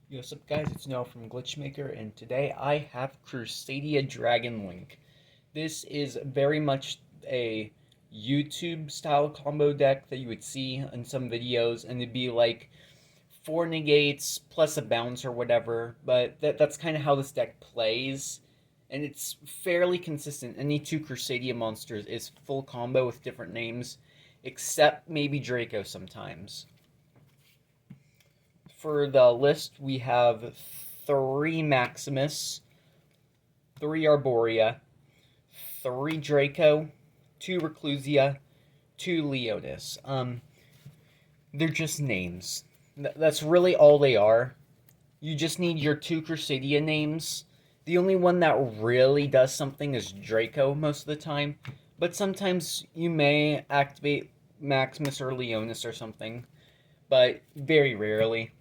Yo, what's up guys, it's Noah from Glitchmaker, and today I have Crusadia Dragon Link. This is very much a YouTube style combo deck that you would see in some videos, and it'd be like 4 negates plus a bounce or whatever, but that's kind of how this deck plays, and it's fairly consistent. Any 2 Crusadia monsters is full combo with different names, except maybe Draco sometimes. For the list, we have 3 Maximus, 3 Arborea, 3 Draco, 2 Reclusia, 2 Leotis. They're just names. That's really all they are. You just need your 2 Crusadia names. The only one that really does something is Draco most of the time, but sometimes you may activate Maximus or Leonis or something, but very rarely.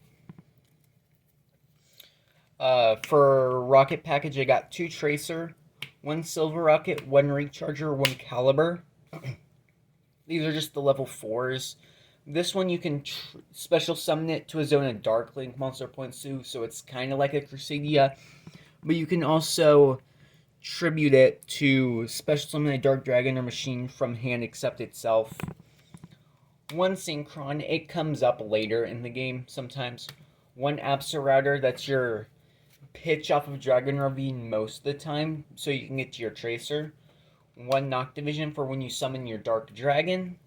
For Rokket package, I got 2 Tracer, 1 Silver Rocket, 1 Recharger, 1 Caliber. These are just the level 4s. This one you can special summon it to a zone of Dark Link monster points to, so it's kind of like a Crusadia. But you can also tribute it to special summon a Dark Dragon or Machine from hand except itself. 1 Synchron, it comes up later in the game sometimes. 1 Absolrouter, that's your pitch off of Dragon Ravine most of the time, so you can get to your Tracer. 1 Knock Division for when you summon your Dark Dragon.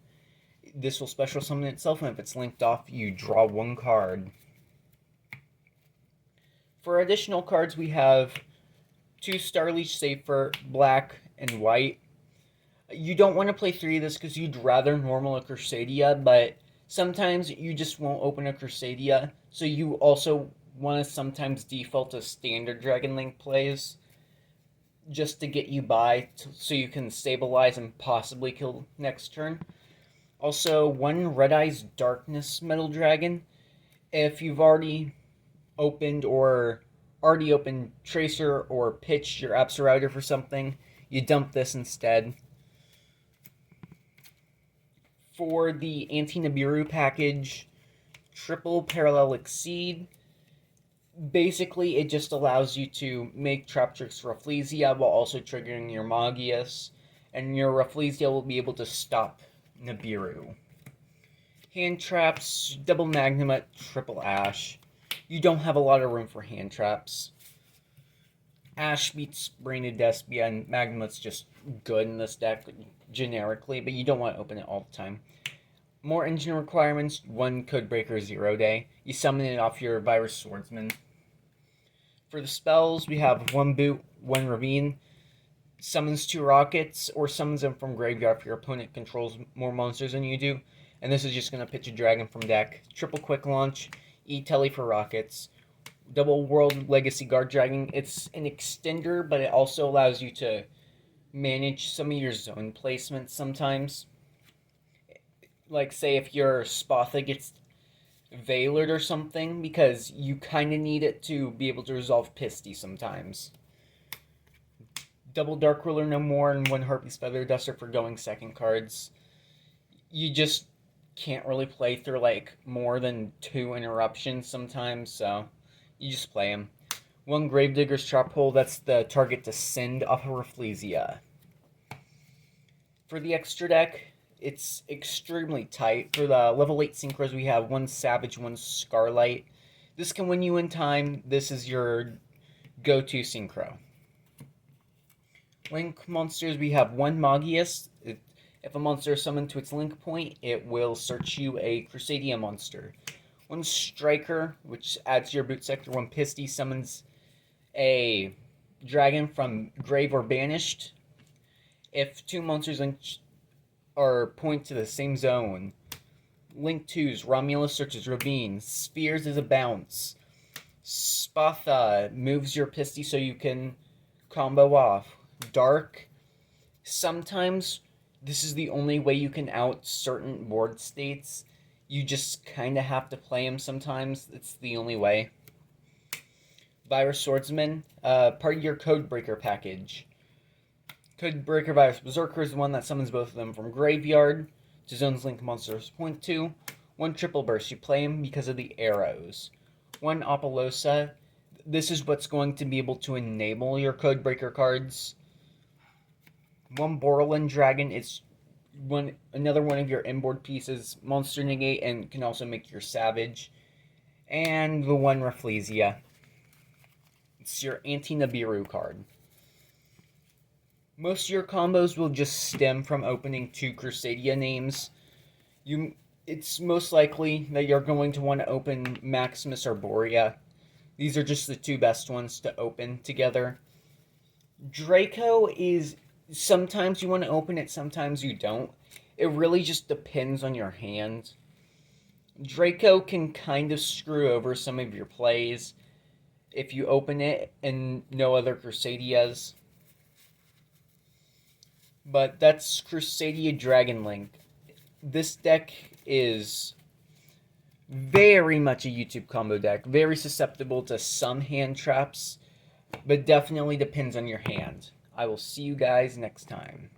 This will special summon itself, and if it's linked off, you draw 1 card. For additional cards, we have 2 Starleech Safer, black and white. You don't want to play 3 of this because you'd rather normal a Crusadia, but sometimes you just won't open a Crusadia, so you also want to sometimes default to standard Dragon Link plays just to get you by so you can stabilize and possibly kill next turn. Also, 1 Red Eyes Darkness Metal Dragon. If you've already opened Tracer or pitched your Absolrouter for something, you dump this instead. For the Anti-Nibiru package, triple Parallel Exceed. Basically, it just allows you to make Trap Tricks Rafflesia while also triggering your Magius, and your Rafflesia will be able to stop Nibiru. Hand Traps, double Magnemite, triple Ash. You don't have a lot of room for hand traps. Ash beats Brained Despia, and Magnemite's just good in this deck generically, but you don't want to open it all the time. More engine requirements, 1 Codebreaker 0 Day. You summon it off your Virus Swordsman. For the spells, we have 1 Boot, 1 Ravine, summons 2 Rockets, or summons them from graveyard if your opponent controls more monsters than you do. And this is just going to pitch a dragon from deck. Triple Quick Launch, E-Telly for Rockets, double World Legacy Guard Dragon. It's an extender, but it also allows you to manage some of your zone placements sometimes. Like, say, if your Spatha gets Veilered or something, because you kind of need it to be able to resolve Pisty sometimes. Double Dark Ruler no more, and 1 Harpy's Feather Duster for going second cards. You just can't really play through, like, more than 2 interruptions sometimes, so you just play them. 1 Gravedigger's Trap Hole, that's the target to send off of Rafflesia. For the extra deck, it's extremely tight. For the level 8 synchros, we have 1 Savage, 1 Scarlight. This can win you in time. This is your go-to synchro. Link monsters, we have 1 Magius. If a monster is summoned to its link point, it will search you a Crusadia monster. 1 Striker, which adds to your boot sector. 1 Pisty summons a dragon from grave or banished. If 2 monsters or point to the same zone. Link 2's Romulus searches Ravine. Spheres is a bounce. Spatha moves your Pisty so you can combo off. Dark. Sometimes this is the only way you can out certain board states. You just kind of have to play them sometimes. It's the only way. Virus Swordsman. Part of your Codebreaker package. Codebreaker Virus Berserker is the one that summons both of them from graveyard to zones link monsters point to. 1 Triple Burst, you play him because of the arrows. 1 Apollosa. This is what's going to be able to enable your Codebreaker cards. 1 Borland Dragon. It's another one of your inboard pieces. Monster Negate and can also make your Savage. And the 1 Rafflesia. It's your Anti-Nibiru card. Most of your combos will just stem from opening 2 Crusadia names. It's most likely that you're going to want to open Maximus or Borea. These are just the 2 best ones to open together. Draco is sometimes you want to open it, sometimes you don't. It really just depends on your hand. Draco can kind of screw over some of your plays if you open it and no other Crusadias. But that's Crusadia Dragon Link. This deck is very much a YouTube combo deck. Very susceptible to some hand traps, but definitely depends on your hand. I will see you guys next time.